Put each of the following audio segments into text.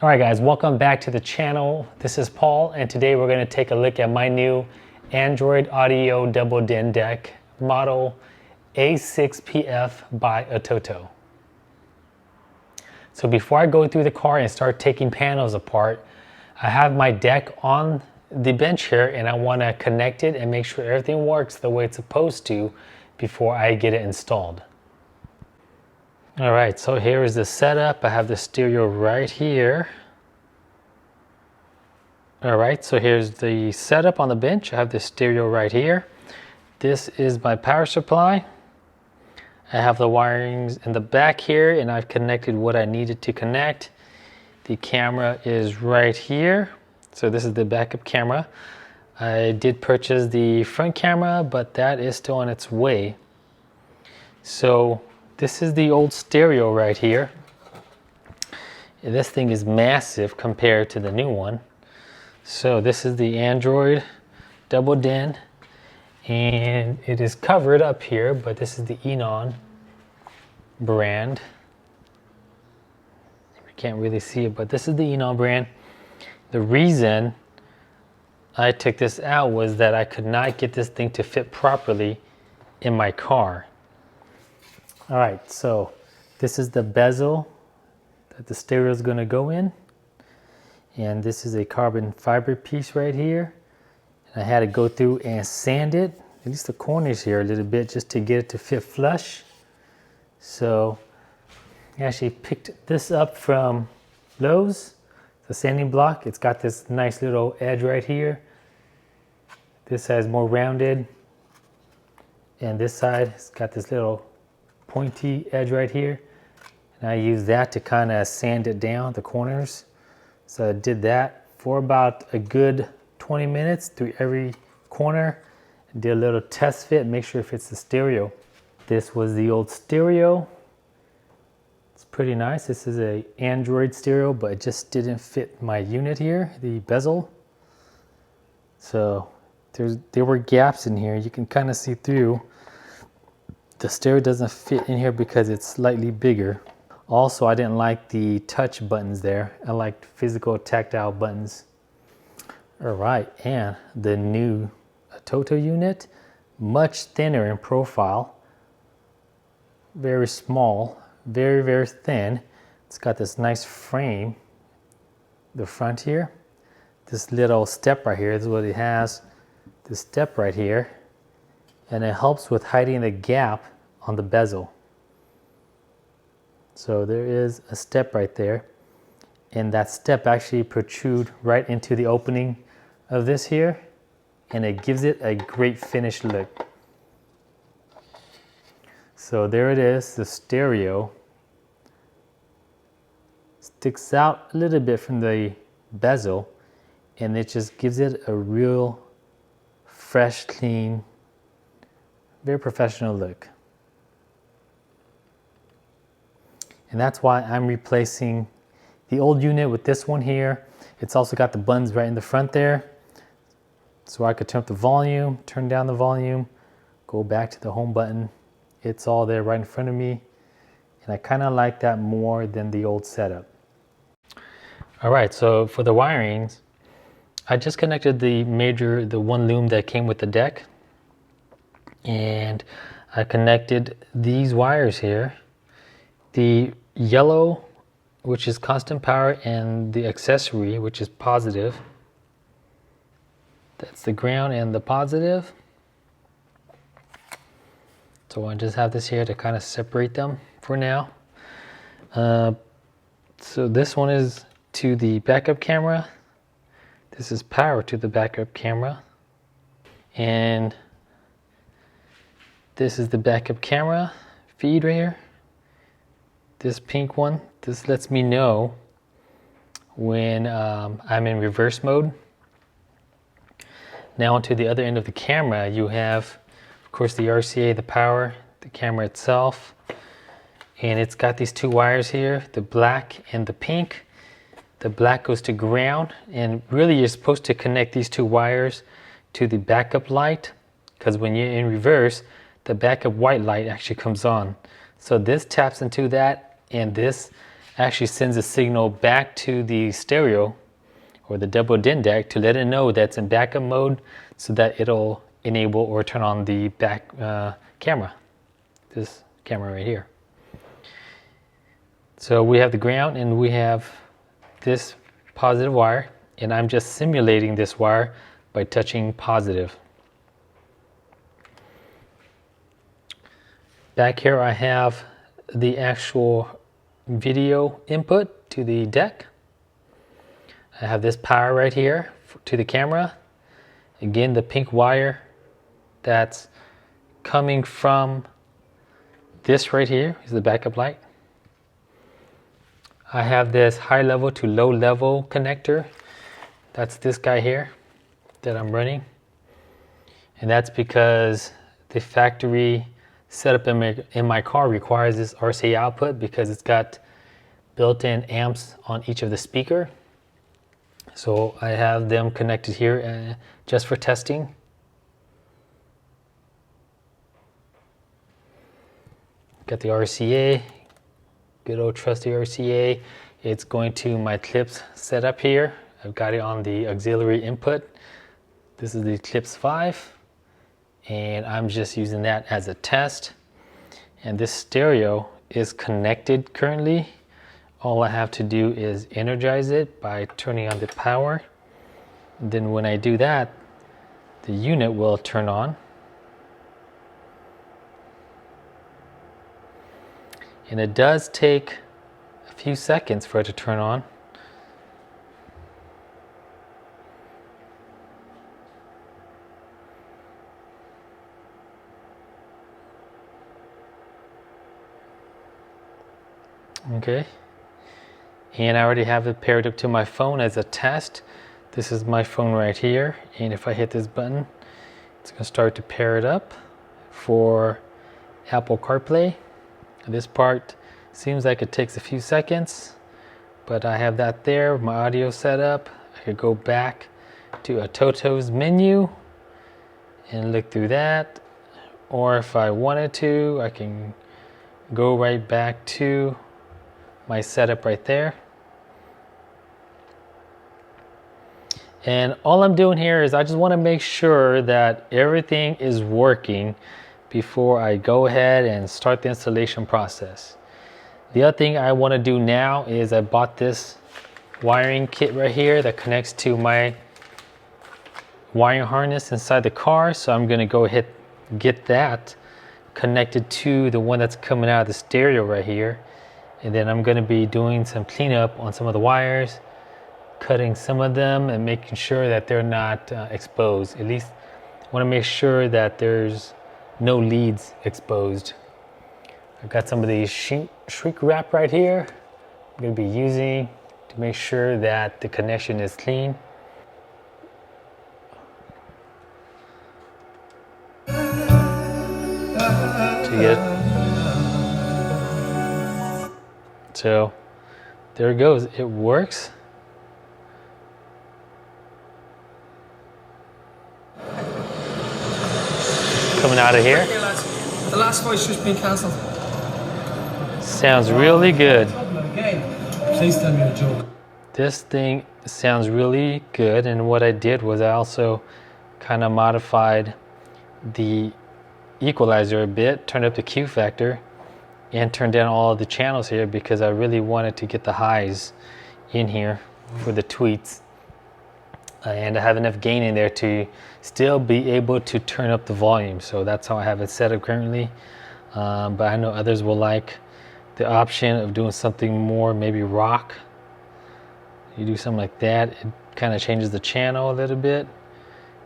Alright guys, welcome back to the channel. This is Paul, and today we're going to take a look at my new Android Audio Double DIN deck model A6PF by ATOTO. So before I go through the car and start taking panels apart, I have my deck on the bench here and I want to connect it and make sure everything works the way it's supposed to before I get it installed. Alright, so here is the setup. I have the stereo right here. Alright, so here's the setup on the bench. I have the stereo right here. This is my power supply. I have the wirings in the back here and I've connected what I needed to connect. The camera is right here. So this is the backup camera. I did purchase the front camera, but that is still on its way. So this is the old stereo right here. And this thing is massive compared to the new one. So this is the Android Double DIN, and it is covered up here, but this is the Enon brand. You can't really see it, but this is the Enon brand. The reason I took this out was that I could not get this thing to fit properly in my car. All right, so this is the bezel that the stereo is going to go in. And this is a carbon fiber piece right here. And I had to go through and sand it, at least the corners here a little bit, just to get it to fit flush. So I actually picked this up from Lowe's, the sanding block. It's got this nice little edge right here. This has more rounded. And this side has got this little pointy edge right here, and I use that to kind of sand it down the corners. So I did that for about a good 20 minutes through every corner. Did a little test fit, make sure it fits the stereo. This was the old stereo. It's pretty nice. This is a Android stereo, but it just didn't fit my unit here, the bezel. So there were gaps in here. You can kind of see through. The stereo doesn't fit in here because it's slightly bigger. Also, I didn't like the touch buttons there. I liked physical tactile buttons. All right, and the new ATOTO unit, much thinner in profile. Very small, very, very thin. It's got this nice frame, the front here. This little step right here is what it has. This step right here. And it helps with hiding the gap on the bezel. So there is a step right there, and that step actually protrudes right into the opening of this here, and it gives it a great finished look. So there it is, the stereo. Sticks out a little bit from the bezel, and it just gives it a real fresh, clean, very professional look. And that's why I'm replacing the old unit with this one here. It's also got the buttons right in the front there. So I could turn up the volume, turn down the volume, go back to the home button. It's all there right in front of me. And I kind of like that more than the old setup. All right, so for the wirings, I just connected the one loom that came with the deck. And I connected these wires here. The yellow, which is constant power, and the accessory, which is positive. That's the ground and the positive. So I just have this here to kind of separate them for now. So this one is to the backup camera. This is power to the backup camera. And this is the backup camera feed right here. This pink one, this lets me know when I'm in reverse mode. Now onto the other end of the camera, you have, of course, the RCA, the power, the camera itself. And it's got these two wires here, the black and the pink. The black goes to ground, and really you're supposed to connect these two wires to the backup light, because when you're in reverse, the backup white light actually comes on. So this taps into that, and this actually sends a signal back to the stereo or the double din deck to let it know that's in backup mode, so that it'll enable or turn on the back camera, this camera right here. So we have the ground and we have this positive wire, and I'm just simulating this wire by touching positive. Back here I have the actual video input to the deck. I have this power right here to the camera. Again, the pink wire that's coming from this right here is the backup light. I have this high level to low level connector. That's this guy here that I'm running. And that's because the factory setup in my car requires this RCA output, because it's got built-in amps on each of the speaker. So I have them connected here just for testing. Got the RCA, good old trusty RCA. It's going to my clips setup here. I've got it on the auxiliary input. This is the clips 5, and I'm just using that as a test. And this stereo is connected currently. All I have to do is energize it by turning on the power. And then when I do that, the unit will turn on. And it does take a few seconds for it to turn on. Okay. And I already have it paired up to my phone as a test. This is my phone right here, and if I hit this button, it's going to start to pair it up for Apple CarPlay. This part seems like it takes a few seconds, but I have that there, my audio set up. I could go back to ATOTO's menu and look through that, or if I wanted to, I can go right back to my setup right there. And all I'm doing here is I just want to make sure that everything is working before I go ahead and start the installation process. The other thing I want to do now is I bought this wiring kit right here that connects to my wiring harness inside the car. So I'm going to go ahead and get that connected to the one that's coming out of the stereo right here. And then I'm going to be doing some cleanup on some of the wires, cutting some of them and making sure that they're not exposed. At least I want to make sure that there's no leads exposed. I've got some of these shrink wrap right here I'm going to be using to make sure that the connection is clean. So there it goes, it works. Coming out of here. The last voice just been cancelled. Sounds really good. Please tell me a joke. This thing sounds really good, and what I did was I also kind of modified the equalizer a bit, turned up the Q factor, and turned down all of the channels here because I really wanted to get the highs in here for the tweets. And I have enough gain in there to still be able to turn up the volume. So that's how I have it set up currently. But I know others will like the option of doing something more, maybe rock. You do something like that, it kind of changes the channel a little bit,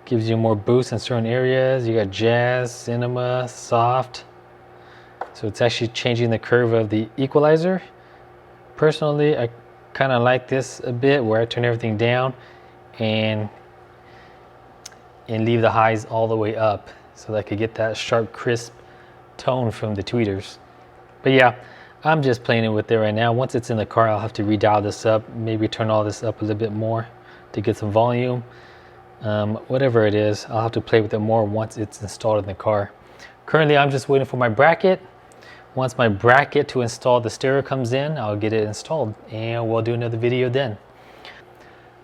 gives you more boost in certain areas. You got jazz, cinema, soft. So it's actually changing the curve of the equalizer. Personally, I kind of like this a bit, where I turn everything down and leave the highs all the way up so that I could get that sharp, crisp tone from the tweeters. But yeah, I'm just playing it with it right now. Once it's in the car, I'll have to redial this up, maybe turn all this up a little bit more to get some volume. Whatever it is, I'll have to play with it more once it's installed in the car. Currently, I'm just waiting for my bracket. once my bracket to install the stereo comes in, I'll get it installed and we'll do another video then.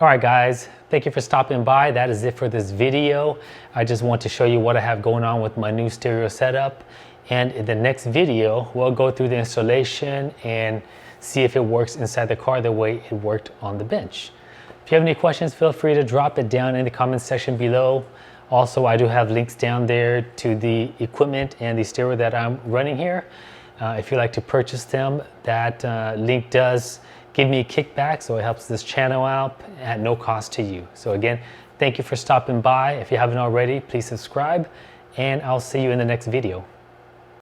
All right, guys, thank you for stopping by. That is it for this video. I just want to show you what I have going on with my new stereo setup. And in the next video, we'll go through the installation and see if it works inside the car the way it worked on the bench. If you have any questions, feel free to drop it down in the comment section below. Also, I do have links down there to the equipment and the stereo that I'm running here. If you'd like to purchase them, that link does give me a kickback, so it helps this channel out at no cost to you. So again, thank you for stopping by. If you haven't already, please subscribe, and I'll see you in the next video.